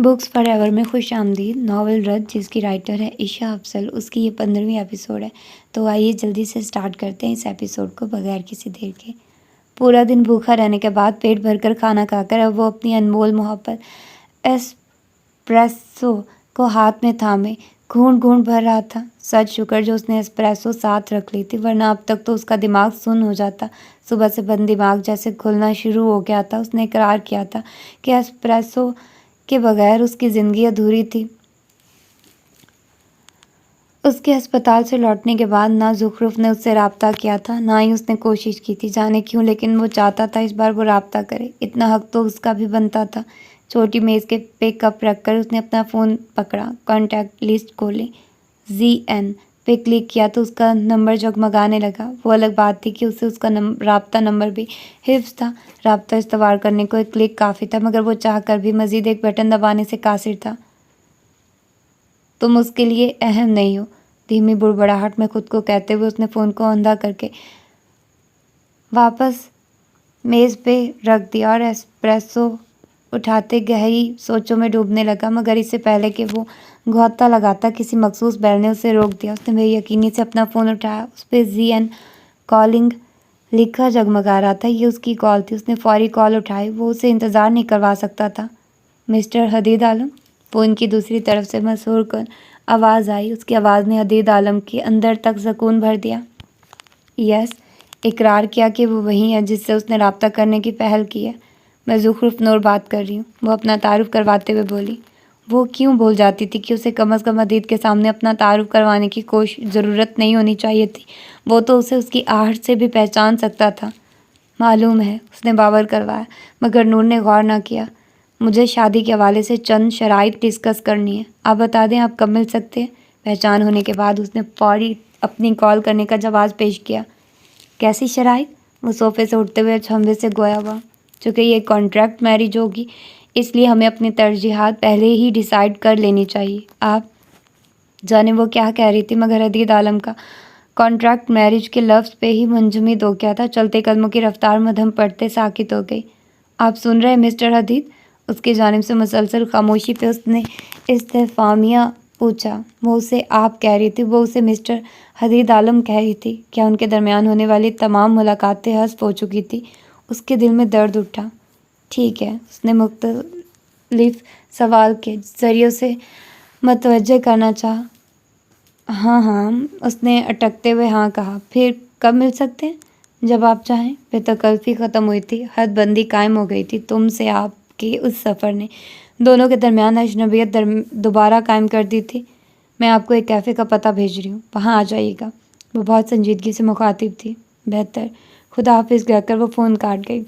Books for ever میں خوش آمدید. ناول رد جس کی رائٹر ہے عشا افضل، اس کی یہ 15ویں ایپیسوڈ ہے. تو آئیے جلدی سے سٹارٹ کرتے ہیں اس ایپیسوڈ کو بغیر کسی دیر کے. پورا دن بھوکا رہنے کے بعد پیٹ بھر کر کھانا کھا کر اب وہ اپنی انمول محبت ایسپریسو کو ہاتھ میں تھامے گھونٹ گھونٹ بھر رہا تھا. سچ شکر جو اس نے ایسپریسو ساتھ رکھ لی تھی، ورنہ اب تک تو اس کا دماغ سن ہو جاتا. صبح سے بند دماغ جیسے کھلنا شروع ہو گیا تھا. اس نے اقرار کیا تھا کہ ایسپریسو کے بغیر اس کی زندگی ادھوری تھی. اس کے ہسپتال سے لوٹنے کے بعد نہ زخرف نے اس سے رابطہ کیا تھا، نہ ہی اس نے کوشش کی تھی. جانے کیوں، لیکن وہ چاہتا تھا اس بار وہ رابطہ کرے. اتنا حق تو اس کا بھی بنتا تھا. چھوٹی میز پہ کپ رکھ کر اس نے اپنا فون پکڑا، کانٹیکٹ لسٹ کھولی، ZN پہ کلک کیا تو اس کا نمبر جگمگانے لگا. وہ الگ بات تھی کہ اسے اس کا رابطہ نمبر بھی حفظ تھا. رابطہ استوار کرنے کو ایک کلک کافی تھا، مگر وہ چاہ کر بھی مزید ایک بٹن دبانے سے قاصر تھا. تم اس کے لیے اہم نہیں ہو، دھیمی بڑبڑاہٹ میں خود کو کہتے ہوئے اس نے فون کو اندھا کر کے واپس میز پہ رکھ دیا اور ایسپریسو اٹھاتے گہری سوچوں میں ڈوبنے لگا. مگر اس سے پہلے کہ وہ گھوتا لگاتا، کسی مخصوص بیل نے اسے روک دیا. اس نے بے یقینی سے اپنا فون اٹھایا. اس پہ ZN کالنگ لکھا جگمگا رہا تھا. یہ اس کی کال تھی. اس نے فوری کال اٹھائی. وہ اسے انتظار نہیں کروا سکتا تھا. مسٹر حدید عالم؟ فون کی دوسری طرف سے مسحور کن آواز آئی. اس کی آواز نے حدید عالم کے اندر تک سکون بھر دیا. یس، اقرار کیا کہ وہ وہی ہے جس سے اس نے رابطہ کرنے کی پہل کی ہے. میں زخرف نور بات کر رہی ہوں، وہ اپنا تعارف کرواتے ہوئے بولی. وہ کیوں بول جاتی تھی کہ اسے کم از کم حدید کے سامنے اپنا تعارف کروانے کی ضرورت نہیں ہونی چاہیے تھی. وہ تو اسے اس کی آہٹ سے بھی پہچان سکتا تھا. معلوم ہے، اس نے باور کروایا. مگر نور نے غور نہ کیا. مجھے شادی کے حوالے سے چند شرائط ڈسکس کرنی ہے. آپ بتا دیں آپ کب مل سکتے ہیں؟ پہچان ہونے کے بعد اس نے فوری اپنی کال کرنے کا جواز پیش کیا. کیسی شرائط؟ وہ صوفے سے اٹھتے ہوئے چھمبے سے گویا ہوا. چونکہ یہ کانٹریکٹ میرج ہوگی، اس لیے ہمیں اپنی ترجیحات پہلے ہی ڈیسائیڈ کر لینی چاہیے. آپ جانے وہ کیا کہہ رہی تھی، مگر حدید عالم کا کانٹریکٹ میرج کے لفظ پہ ہی منجمد ہو گیا تھا. چلتے قدموں کی رفتار مدھم پڑتے ساکت ہو گئی. آپ سن رہے ہیں مسٹر حدید؟ اس کی جانب سے مسلسل خاموشی پہ اس نے استفہامیہ پوچھا. وہ اسے آپ کہہ رہی تھی، وہ اسے مسٹر حدید عالم کہہ رہی تھی. کیا ان کے درمیان ہونے والی تمام ملاقاتیں حذف ہو چکی تھی؟ اس کے دل میں درد اٹھا. ٹھیک ہے، اس نے مختلف سوال کے ذریعے اسے متوجہ کرنا چاہا. ہاں، اس نے اٹکتے ہوئے ہاں کہا. پھر کب مل سکتے ہیں؟ جب آپ چاہیں. بے تکلفی ختم ہوئی تھی، حد بندی قائم ہو گئی تھی. تم سے آپ کے اس سفر نے دونوں کے درمیان اجنبیت دوبارہ قائم کر دی تھی. میں آپ کو ایک کیفے کا پتہ بھیج رہی ہوں، وہاں آ جائیے گا. وہ بہت سنجیدگی سے مخاطب تھی. بہتر، خدا حافظ کہہ کر وہ فون کاٹ گئی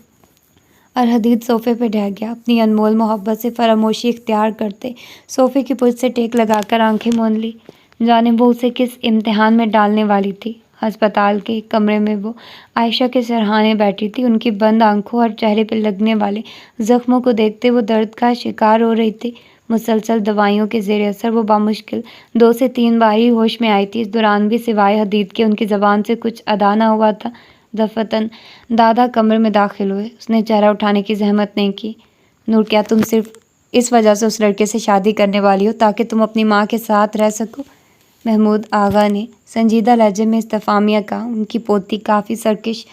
اور حدید صوفے پہ ڈھہ گیا. اپنی انمول محبت سے فراموشی اختیار کرتے صوفے کی پشت سے ٹیک لگا کر آنکھیں مون لی. جانے وہ اسے کس امتحان میں ڈالنے والی تھی. ہسپتال کے ایک کمرے میں وہ عائشہ کے سرہانے بیٹھی تھی. ان کی بند آنکھوں اور چہرے پہ لگنے والے زخموں کو دیکھتے وہ درد کا شکار ہو رہی تھی. مسلسل دوائیوں کے زیر اثر وہ بامشکل 2 سے 3 بار ہی ہوش میں آئی تھی. اس دوران بھی سوائے حدید کے ان کی زبان سے کچھ ادا نہ ہوا تھا. دفتن دادا کمرے میں داخل ہوئے. اس نے چہرہ اٹھانے کی زحمت نہیں کی. نور، کیا تم صرف اس وجہ سے اس لڑکے سے شادی کرنے والی ہو تاکہ تم اپنی ماں کے ساتھ رہ سکو؟ محمود آغا نے سنجیدہ لہجے میں استفہامیہ کہا. ان کی پوتی کافی سرکش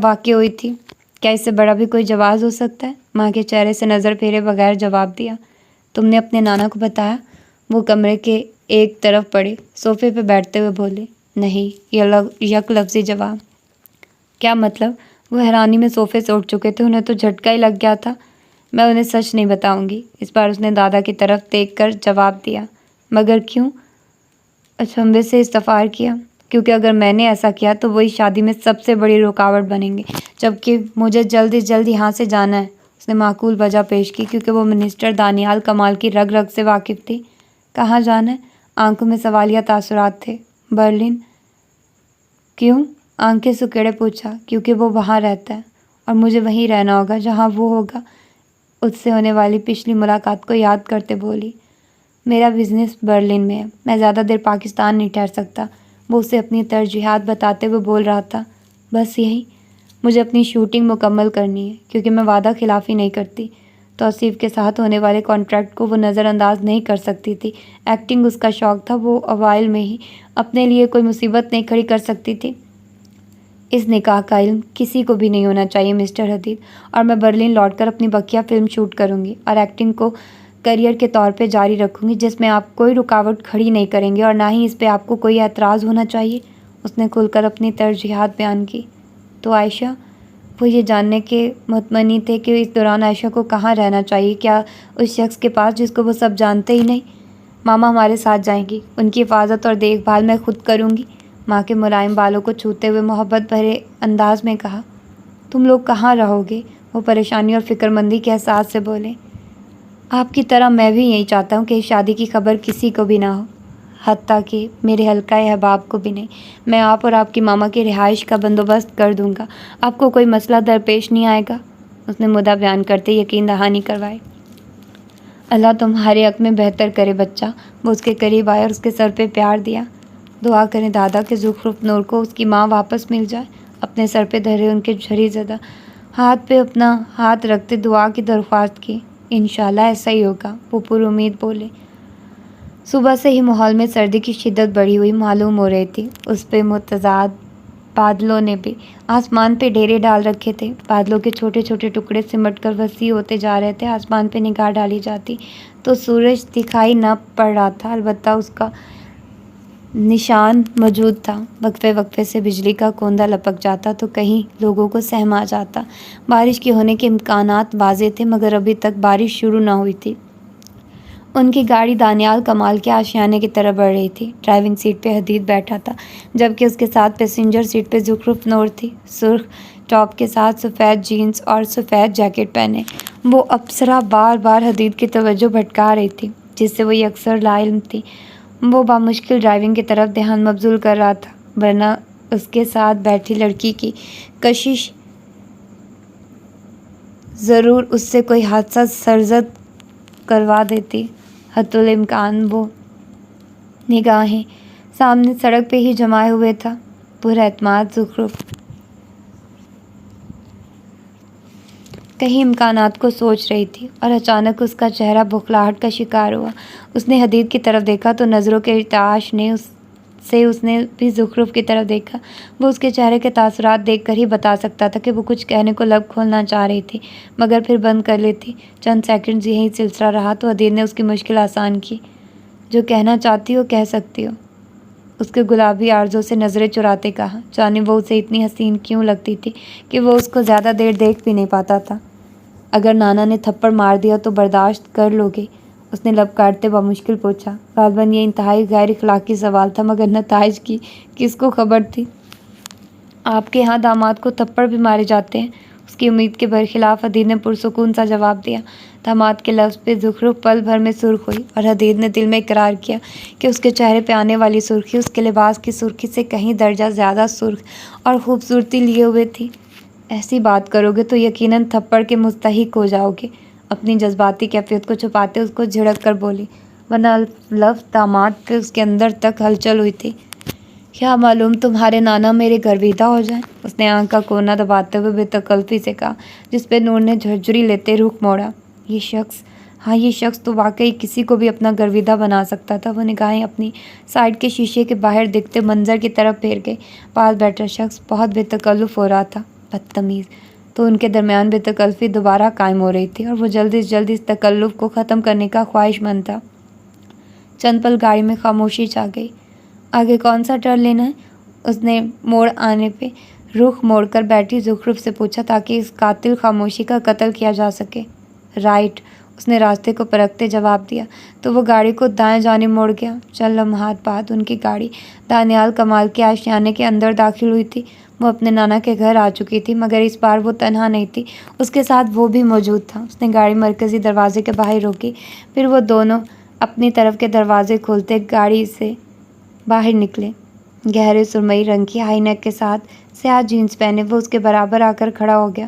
واقع ہوئی تھی. کیا اس سے بڑا بھی کوئی جواز ہو سکتا ہے؟ ماں کے چہرے سے نظر پھیرے بغیر جواب دیا. تم نے اپنے نانا کو بتایا؟ وہ کمرے کے ایک طرف پڑے صوفے پہ بیٹھتے ہوئے بولے. نہیں، یک لفظی جواب. کیا مطلب؟ وہ حیرانی میں صوفے سے اٹھ چکے تھے. انہیں تو جھٹکا ہی لگ گیا تھا. میں انہیں سچ نہیں بتاؤں گی. اس بار اس نے دادا کی طرف دیکھ کر جواب دیا. مگر کیوں؟ اچنبھے سے استفسار کیا. کیونکہ اگر میں نے ایسا کیا تو وہی شادی میں سب سے بڑی رکاوٹ بنیں گے، جبکہ مجھے جلد از جلد یہاں سے جانا ہے. اس نے معقول وجہ پیش کی کیونکہ وہ منسٹر دانیال کمال کی رگ رگ سے واقف تھی. کہاں جانا ہے؟ آنکھوں میں سوالیہ تاثرات تھے. برلن. کیوں؟ آنکھیں سکیڑے پوچھا. کیونکہ وہ وہاں رہتا ہے اور مجھے وہیں رہنا ہوگا جہاں وہ ہوگا. اس سے ہونے والی پچھلی ملاقات کو یاد کرتے بولی. میرا بزنس برلن میں ہے، میں زیادہ دیر پاکستان نہیں ٹھہر سکتا. وہ اسے اپنی ترجیحات بتاتے ہوئے بول رہا تھا. بس یہی، مجھے اپنی شوٹنگ مکمل کرنی ہے کیونکہ میں وعدہ خلافی نہیں کرتی. توصیف کے ساتھ ہونے والے کانٹریکٹ کو وہ نظر انداز نہیں کر سکتی تھی۔ ایکٹنگ اس کا شوق تھا، وہ اوائل میں ہی اپنے لیے کوئی مصیبت نہیں کھڑی کر سکتی تھی۔ اس نکاح کا علم کسی کو بھی نہیں ہونا چاہیے مسٹر حدید، اور میں برلن لوٹ کر اپنی بقیہ فلم شوٹ کروں گی اور ایکٹنگ کو کریئر کے طور پہ جاری رکھوں گی، جس میں آپ کوئی رکاوٹ کھڑی نہیں کریں گے اور نہ ہی اس پہ آپ کو کوئی اعتراض ہونا چاہیے۔ اس نے کھل کر اپنی ترجیحات بیان کی۔ تو عائشہ، وہ یہ جاننے کے متمنی تھے کہ اس دوران عائشہ کو کہاں رہنا چاہیے، کیا اس شخص کے پاس جس کو وہ سب جانتے ہی نہیں؟ ماما ہمارے ساتھ جائیں گی، ان کی حفاظت اور دیکھ بھال میں خود کروں گی، ماں کے ملائم بالوں کو چھوتے ہوئے محبت بھرے انداز میں کہا۔ تم لوگ کہاں رہو گے؟ وہ پریشانی اور فکر مندی کے احساس سے بولے۔ آپ کی طرح میں بھی یہی چاہتا ہوں کہ اس شادی کی خبر کسی کو بھی نہ ہو، حتیٰ کہ میرے حلقہ احباب کو بھی نہیں۔ میں آپ اور آپ کی ماما کی رہائش کا بندوبست کر دوں گا، آپ کو کوئی مسئلہ درپیش نہیں آئے گا، اس نے مدعا بیان کرتے یقین دہانی کروائی۔ اللہ تمہارے حق میں بہتر کرے بچہ۔ وہ اس کے قریب آیا اور اس کے سر پہ پیار دیا۔ دعا کریں دادا کہ زخرف نور کو اس کی ماں واپس مل جائے۔ اپنے سر پہ دھرے ان کے جھری زدہ ہاتھ پہ اپنا ہاتھ رکھتے دعا کی درخواست کی۔ انشاءاللہ ایسا ہی ہوگا، وہ پر امید بولے۔ صبح سے ہی ماحول میں سردی کی شدت بڑھی ہوئی معلوم ہو رہی تھی۔ اس پہ متضاد بادلوں نے بھی آسمان پہ ڈیرے ڈال رکھے تھے۔ بادلوں کے چھوٹے چھوٹے ٹکڑے سمٹ کر وسیع ہوتے جا رہے تھے۔ آسمان پہ نگاہ ڈالی جاتی تو سورج دکھائی نہ پڑ رہا تھا، البتہ اس کا نشان موجود تھا۔ وقفے وقفے سے بجلی کا کوندہ لپک جاتا تو کہیں لوگوں کو سہم آ جاتا۔ بارش کے ہونے کے امکانات واضح تھے، مگر ابھی تک بارش شروع نہ ہوئی تھی۔ ان کی گاڑی دانیال کمال کے آشیانے کی طرف بڑھ رہی تھی۔ ڈرائیونگ سیٹ پہ حدید بیٹھا تھا، جبکہ اس کے ساتھ پیسنجر سیٹ پہ زخرف نور تھی، سرخ ٹاپ کے ساتھ سفید جینز اور سفید جیکٹ پہنے۔ وہ اپسرا بار بار حدید کی توجہ بھٹکا رہی تھی، جس سے وہ یکسر لاعلم تھی۔ وہ بامشکل ڈرائیونگ کی طرف دھیان مبذول کر رہا تھا، ورنہ اس کے ساتھ بیٹھی لڑکی کی کشش ضرور اس سے کوئی حادثہ سرزد کروا دیتی۔ حتی الامکان وہ نگاہیں سامنے سڑک پہ ہی جمائے ہوئے تھا۔ پر اعتماد زخرف کہیں امکانات کو سوچ رہی تھی، اور اچانک اس کا چہرہ بخلاہٹ کا شکار ہوا۔ اس نے حدید کی طرف دیکھا تو نظروں کے ارتعاش سے اس نے بھی زخرف کی طرف دیکھا۔ وہ اس کے چہرے کے تاثرات دیکھ کر ہی بتا سکتا تھا کہ وہ کچھ کہنے کو لب کھولنا چاہ رہی تھی، مگر پھر بند کر لیتی۔ چند سیکنڈز یہی سلسلہ رہا تو حدید نے اس کی مشکل آسان کی۔ جو کہنا چاہتی ہو کہہ سکتی ہو، اس کے گلابی آرزوں سے نظریں چراتے کہا، جانے وہ اسے اتنی حسین کیوں لگتی تھی کہ وہ اس کو زیادہ دیر دیکھ بھی نہیں پاتا تھا۔ اگر نانا نے تھپڑ مار دیا تو برداشت کر لو گے؟ اس نے لب کاٹتے بمشکل پوچھا۔ غالباً یہ انتہائی غیر اخلاقی سوال تھا، مگر نتائج کی کس کو خبر تھی؟ آپ کے ہاں داماد کو تھپڑ بھی مارے جاتے ہیں؟ اس کی امید کے برخلاف حدید نے پرسکون سا جواب دیا۔ داماد کے لفظ پہ زخرف پل بھر میں سرخ ہوئی، اور حدید نے دل میں اقرار کیا کہ اس کے چہرے پہ آنے والی سرخی اس کے لباس کی سرخی سے کہیں درجہ زیادہ سرخ اور خوبصورتی لیے ہوئے تھی۔ ایسی بات کرو گے تو یقیناً تھپڑ کے مستحق ہو جاؤ گے۔ اپنی جذباتی کیفیت کو چھپاتے اس کو جھڑک کر بولی، ورنہ لفظ داماد پہ اس کے اندر تک ہلچل ہوئی تھی۔ کیا معلوم تمہارے نانا میرے گرویدہ ہو جائیں؟ اس نے آنکھ کا کونا دباتے ہوئے بے تکلفی سے کہا، جس پہ نور نے جھرجھری لیتے رخ موڑا۔ یہ شخص تو واقعی کسی کو بھی اپنا گرویدہ بنا سکتا تھا۔ وہ نگاہیں اپنی سائڈ کے شیشے کے باہر دکھتے منظر کی طرف پھیر گئی۔ پاس بیٹھا شخص بہت بے تکلف ہو رہا تھا۔ بدتمیز! تو ان کے درمیان بے تکلفی دوبارہ قائم ہو رہی تھی، اور وہ جلدی سے جلدی اس تکلف کو ختم کرنے کا خواہش مند تھا۔ چند پل گاڑی میں خاموشی چھا گئی۔ آگے کون سا ٹرن لینا ہے؟ اس نے موڑ آنے پہ رخ موڑ کر بیٹھی زخرف سے پوچھا، تاکہ اس قاتل خاموشی کا قتل کیا جا سکے۔ رائٹ، اس نے راستے کو پرکھتے جواب دیا، تو وہ گاڑی کو دائیں جانب موڑ گیا۔ چند لمحات بعد ان کی گاڑی دانیال کمال کے آشیانے کے اندر داخل ہوئی تھی۔ وہ اپنے نانا کے گھر آ چکی تھی، مگر اس بار وہ تنہا نہیں تھی، اس کے ساتھ وہ بھی موجود تھا۔ اس نے گاڑی مرکزی دروازے کے باہر روکی، پھر وہ دونوں اپنی طرف کے دروازے کھولتے گاڑی سے باہر نکلے۔ گہرے سرمئی رنگ کی ہائی نیک کے ساتھ سیاہ جینز پہنے وہ اس کے برابر آ کر کھڑا ہو گیا۔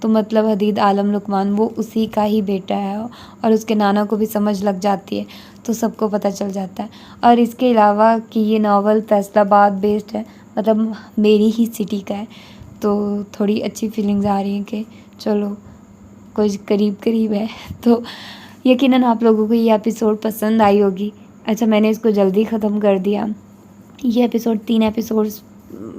تو مطلب حدید عالم لقمان وہ اسی کا ہی بیٹا ہے، اور اس کے نانا کو بھی سمجھ لگ جاتی ہے، تو سب کو پتہ چل جاتا ہے۔ اور اس کے علاوہ کہ یہ ناول فیصل آباد بیسڈ ہے، مطلب میری ہی سٹی کا ہے، تو تھوڑی اچھی فیلنگز آ رہی ہیں کہ چلو کچھ قریب ہے۔ تو یقیناً آپ لوگوں کو یہ ایپیسوڈ پسند آئی ہوگی۔ اچھا، میں نے اس کو جلدی ختم کر دیا۔ یہ ایپیسوڈ 3 ایپیسوڈز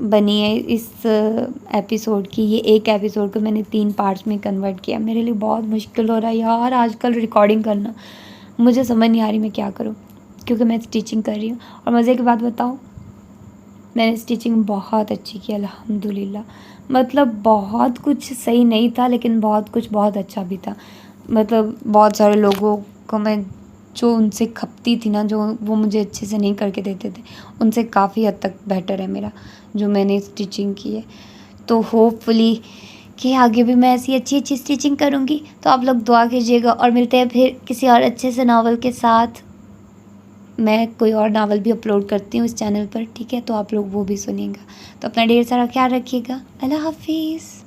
بنی ہے اس ایپیسوڈ کی، یہ ایک ایپیسوڈ کو میں نے 3 پارٹس میں کنورٹ کیا۔ میرے لیے بہت مشکل ہو رہا ہے یار آج کل ریکارڈنگ کرنا، مجھے سمجھ نہیں آ رہی میں کیا کروں، کیونکہ میں اسٹیچنگ کر رہی ہوں۔ اور مزے کی بات بتاؤں، میں نے اسٹیچنگ بہت اچھی کی الحمدللہ، مطلب بہت کچھ صحیح نہیں تھا لیکن بہت کچھ بہت اچھا بھی تھا۔ مطلب بہت سارے لوگوں کو میں جو ان سے کھپتی تھی نا، جو وہ مجھے اچھے سے نہیں کر کے دیتے تھے، ان سے کافی حد تک بیٹر ہے میرا جو میں نے اسٹیچنگ کی ہے۔ تو ہوپ فلی کہ آگے بھی میں ایسی اچھی اسٹیچنگ کروں گی۔ تو آپ لوگ دعا کیجیے گا، اور ملتے ہیں پھر کسی اور اچھے سے ناول کے ساتھ۔ میں کوئی اور ناول بھی اپلوڈ کرتی ہوں اس چینل پر، ٹھیک ہے؟ تو آپ لوگ وہ بھی سنیں گا۔ تو اپنا ڈھیر سارا خیال رکھیے گا۔ اللہ حافظ۔